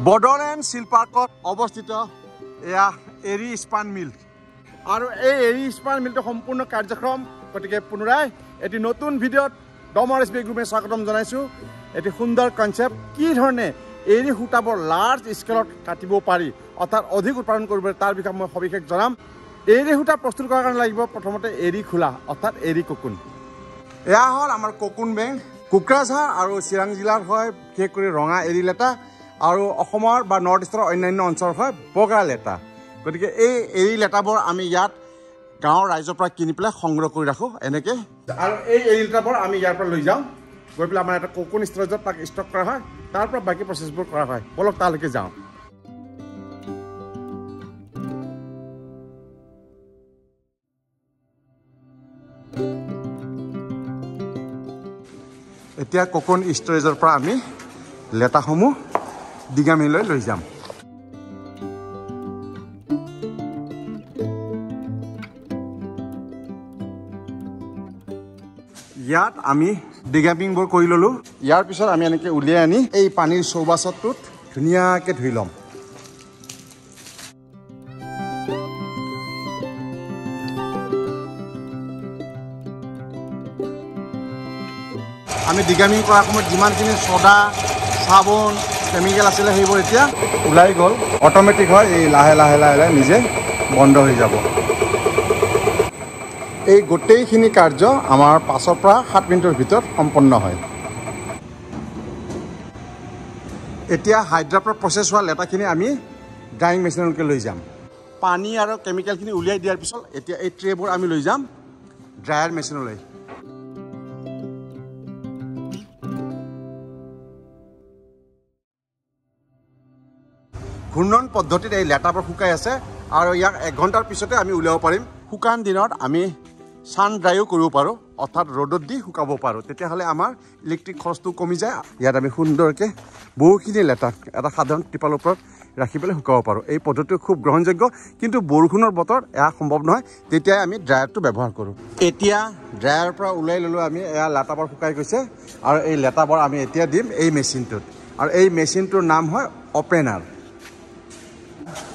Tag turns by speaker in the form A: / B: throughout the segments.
A: বডলেণ্ড শিল পাৰ্কত অৱস্থিত এয়া এৰি ইস্পাত মিল আৰু এই এৰি ইস্পাত মিলটো সম্পূৰ্ণ কাৰ্যক্ৰম গতিকে পুনৰাই এটি নতুন ভিডিঅ'ত ডমৰ এছ বি গ্ৰুপে স্বাগতম জনাইছোঁ এটি সুন্দৰ কনচেপ্ট কি ধৰণে এৰি সূতাবোৰ লাৰ্জ স্কেলত কাটিব পাৰি অৰ্থাৎ অধিক উৎপাদন কৰিব পাৰি তাৰ বিষয়ে মই সবিশেষ জনাম এৰি সূতা প্ৰস্তুত কৰাৰ কাৰণে লাগিব প্ৰথমতে এৰি খোলা অৰ্থাৎ এৰি কোকুন এয়া হ'ল আমাৰ কোকুন বেংক কোকৰাঝাৰ আৰু চিৰাং জিলাৰ হয় বিশেষ কৰি ৰঙা এৰি লেটা আৰু অসমৰ বা নৰ্থ ইষ্টৰ অন্যান্য অঞ্চল হয় বগা লেটা গতিকে এই এৰি লেটাবোৰ আমি ইয়াত গাঁৱৰ ৰাইজৰ পৰা কিনি পেলাই সংগ্ৰহ কৰি ৰাখোঁ এনেকৈ আৰু এই এৰি লেটাবোৰ আমি ইয়াৰ পৰা লৈ যাওঁ গৈ পেলাই আমাৰ এটা কোকুন ষ্টৰেজত তাক ষ্টক কৰা হয় তাৰ পৰা বাকী প্ৰচেছবোৰ কৰা হয় বলক তালৈকে যাওঁ এতিয়া কোকুন ষ্টৰেজৰ পৰা আমি লেটাসমূহ দিগামিলৈ লৈ যাম ইয়াত আমি ডিগামিংবোৰ কৰি ল'লোঁ ইয়াৰ পিছত আমি এনেকৈ উলিয়াই আনি এই পানীৰ চৌবাচতটোত ধুনীয়াকৈ ধুই ল'ম আমি ডিগামিং কৰাৰ সময়ত যিমানখিনি ছ'ডা চাবোন কেমিকেল আছিলে সেইবোৰ এতিয়া ওলাই গ'ল অট'মেটিক হয় এই লাহে লাহে লাহে লাহে নিজে বন্ধ হৈ যাব এই গোটেইখিনি কাৰ্য আমাৰ 5 পৰা 7 মিনিটৰ ভিতৰত সম্পন্ন হয় এতিয়া হাইড্ৰাৰ পৰা প্ৰচেছ হোৱা লেটাখিনি আমি ড্ৰাইং মেচিনলৈকে লৈ যাম পানী আৰু কেমিকেলখিনি উলিয়াই দিয়াৰ পিছত এতিয়া এই ট্ৰেবোৰ আমি লৈ যাম ড্ৰায়াৰ মেচিনলৈ ঘূৰ্ণন পদ্ধতিত এই লেটাবোৰ শুকাই আছে আৰু ইয়াক 1 ঘণ্টাৰ পিছতে আমি উলিয়াব পাৰিম শুকান দিনত আমি ছান ড্ৰাইও কৰিব পাৰোঁ অৰ্থাৎ ৰ'দত দি শুকাব পাৰোঁ তেতিয়াহ'লে আমাৰ ইলেক্ট্ৰিক খৰচটো কমি যায় ইয়াত আমি সুন্দৰকৈ বহুখিনি লেটা এটা সাধাৰণ টিপালৰ ওপৰত ৰাখি পেলাই শুকাব পাৰোঁ এই পদ্ধতিটো খুব গ্ৰহণযোগ্য কিন্তু বৰষুণৰ বতৰত এয়া সম্ভৱ নহয় তেতিয়াই আমি ড্ৰায়াৰটো ব্যৱহাৰ কৰোঁ এতিয়া ড্ৰায়াৰৰ পৰা ওলাই ল'লোঁ আমি এয়া লেটাবোৰ শুকাই গৈছে আৰু এই লেটাবোৰ আমি এতিয়া দিম এই মেচিনটোত আৰু এই মেচিনটোৰ নাম হয় অপেনাৰ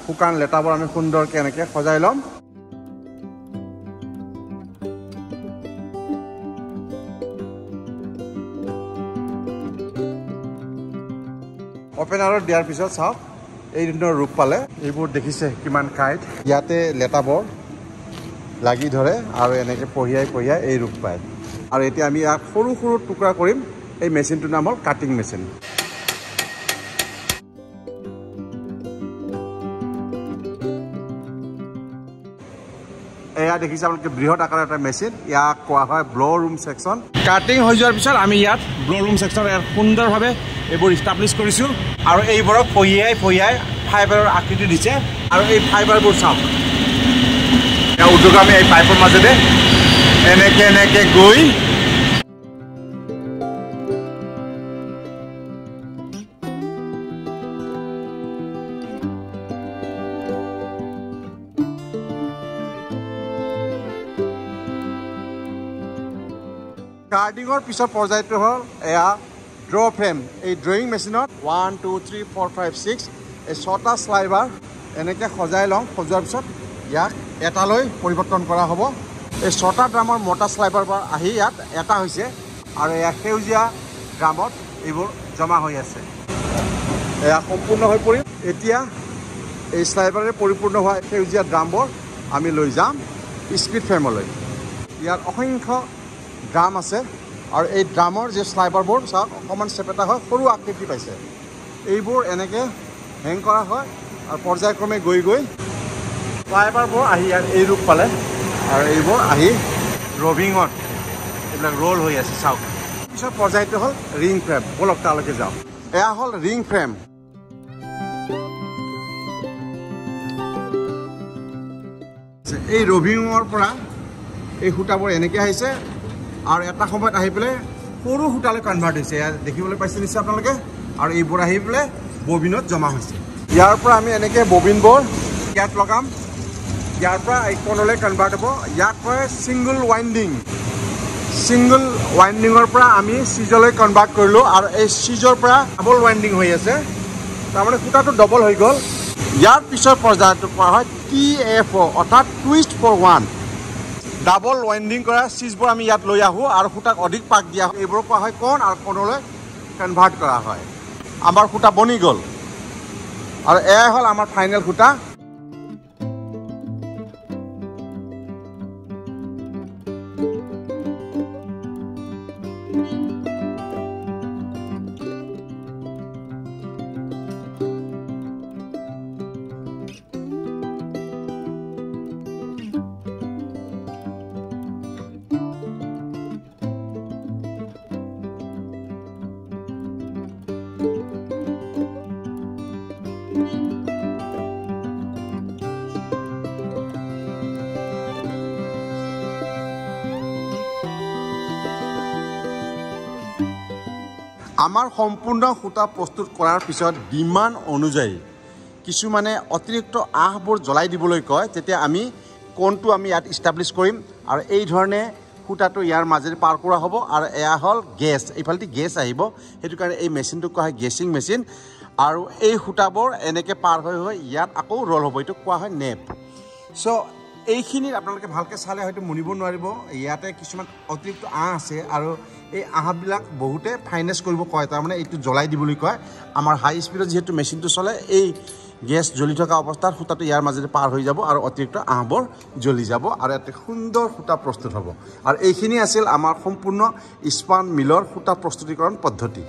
A: শুকান লেটাবোৰ আমি সুন্দৰকৈ এনেকৈ সজাই ল'ম অপেনাৰত দিয়াৰ পিছত চাওক এই ধৰণৰ ৰূপ পালে এইবোৰ দেখিছে কিমান কাইট ইয়াতে লেটাবোৰ লাগি ধৰে আৰু এনেকৈ পঢ়িয়াই পঢ়িয়াই এই ৰূপ পায় আৰু এতিয়া আমি ইয়াক সৰু সৰু টুকুৰা কৰিম এই মেচিনটোৰ নাম হ'ল কাটিং মেচিন এয়া দেখিছে আপোনালোকে বৃহৎ আকাৰৰ এটা মেচিন ইয়াক কোৱা হয় ব্ল' ৰুম ছেকশ্যন কাটিং হৈ যোৱাৰ পিছত আমি ইয়াত ব্ল' ৰুম ছেকশ্যন সুন্দৰভাৱে এইবোৰ ইষ্টাব্লিছ কৰিছোঁ আৰু এইবোৰক পঢ়িয়াই পঢ়িয়াই ফাইবাৰৰ আকৃতি দিছে আৰু এই ফাইবাৰবোৰ চাওক এয়া উদ্যোগামী এই পাইপৰ মাজেৰে এনেকৈ এনেকৈ গৈ কাৰ্ডিঙৰ পিছৰ পৰ্যায়টো হ'ল এয়া ড্ৰ ফ্ৰেম এই ড্ৰয়িং মেচিনত 1 2 3 4 5 6 এই 6টা স্লাইবাৰ এনেকৈ সজাই লওঁ সজোৱাৰ পিছত ইয়াক এটালৈ পৰিৱৰ্তন কৰা হ'ব এই 6টা ড্ৰামৰ মোটা স্লাইবাৰ পৰা আহি ইয়াত এটা হৈছে আৰু এয়া সেউজীয়া ড্ৰামত এইবোৰ জমা হৈ আছে এয়া সম্পূৰ্ণ হৈ পৰিল এতিয়া এই স্লাইবাৰে পৰিপূৰ্ণ হোৱা সেউজীয়া ড্ৰামবোৰ আমি লৈ যাম স্পীড ফ্ৰেমলৈ ইয়াত অসংখ্য ড্ৰাম আছে আৰু এই ড্ৰামৰ যে স্লাইবাৰবোৰ চাওক অকণমান চেপেটা হয় সৰু আকৃতি পাইছে এইবোৰ এনেকৈ হেং কৰা হয় আৰু পৰ্যায়ক্ৰমে গৈ গৈ স্লাইবাৰবোৰ আহি ইয়াত এই ৰূপ পালে আৰু এইবোৰ আহি ৰবিঙত এইবিলাক ৰোল হৈ আছে চাওক পিছত পৰ্যায়টো হ'ল ৰিং ফ্ৰেম বলক তালৈকে যাওঁ এয়া হ'ল ৰিং ফ্ৰেম এই ৰবিঙৰ পৰা এই সূতাবোৰ এনেকৈ আহিছে আৰু এটা সময়ত আহি পেলাই সৰু সূতালৈ কনভাৰ্ট হৈছে ইয়াত দেখিবলৈ পাইছে নিশ্চয় আপোনালোকে আৰু এইবোৰ আহি পেলাই ববিনত জমা হৈছে ইয়াৰ পৰা আমি এনেকৈ ববিনবোৰ ইয়াত লগাম ইয়াৰ পৰা এই কোণলৈ কনভাৰ্ট হ'ব ইয়াক কয় ছিংগল ৱাইণ্ডিং সিঙ্গল ওয়াইন্ডিঙৰ পৰা আমি সিজলৈ কনভাৰ্ট কৰিলো আৰু এই সিজৰ পৰা ডাবল ওয়াইন্ডিং হৈ আছে তাৰমানে সূতাটো ডবল হৈ গ'ল ইয়াৰ পিছৰ পৰ্যায়টো কোৱা হয় TFO অৰ্থাৎ টুইষ্ট ফৰ ওৱান ডাবল ৱাইণ্ডিং কৰা চিজবোৰ আমি ইয়াত লৈ আহোঁ আৰু সূতাক অধিক পাক দিয়া হয় এইবোৰ কোৱা হয় কোণ আৰু কোণলৈ কনভাৰ্ট কৰা হয় আমাৰ সূতা বনি গ'ল আৰু এয়াই হ'ল আমাৰ ফাইনেল সূতা আমাৰ সম্পূৰ্ণ সূতা প্ৰস্তুত কৰাৰ পিছত ডিমাণ্ড অনুযায়ী কিছুমানে অতিৰিক্ত আঁহবোৰ জ্বলাই দিবলৈ কয় তেতিয়া আমি কোণটো আমি ইয়াত ইষ্টাব্লিছ কৰিম আৰু এই ধৰণে সূতাটো ইয়াৰ মাজেৰে পাৰ কৰা হ'ব আৰু এয়া হ'ল গেছ এইফালেদি গেছ আহিব সেইটো কাৰণে এই মেচিনটোক কোৱা হয় গেছিং মেচিন আৰু এই সূতাবোৰ এনেকৈ পাৰ হৈ ইয়াত আকৌ ৰ'ল হ'ব এইটো কোৱা হয় নেপ চ' এইখিনিত আপোনালোকে ভালকৈ চালে হয়তো মনিব নোৱাৰিব ইয়াতে কিছুমান অতিৰিক্ত আঁহ আছে আৰু এই আঁহবিলাক বহুতে ফাইনেছ কৰিব কয় তাৰমানে এইটো জ্বলাই দিবলৈ কয় আমাৰ হাই স্পীডত যিহেতু মেচিনটো চলে এই গেছ জ্বলি থকা অৱস্থাত সূতাটো ইয়াৰ মাজেৰে পাৰ হৈ যাব আৰু অতিৰিক্ত আঁহবোৰ জ্বলি যাব আৰু এটা সুন্দৰ সূতা প্ৰস্তুত হ'ব আৰু এইখিনি আছিল আমাৰ সম্পূৰ্ণ ইস্পাত মিলৰ সূতা প্ৰস্তুতিকৰণ পদ্ধতি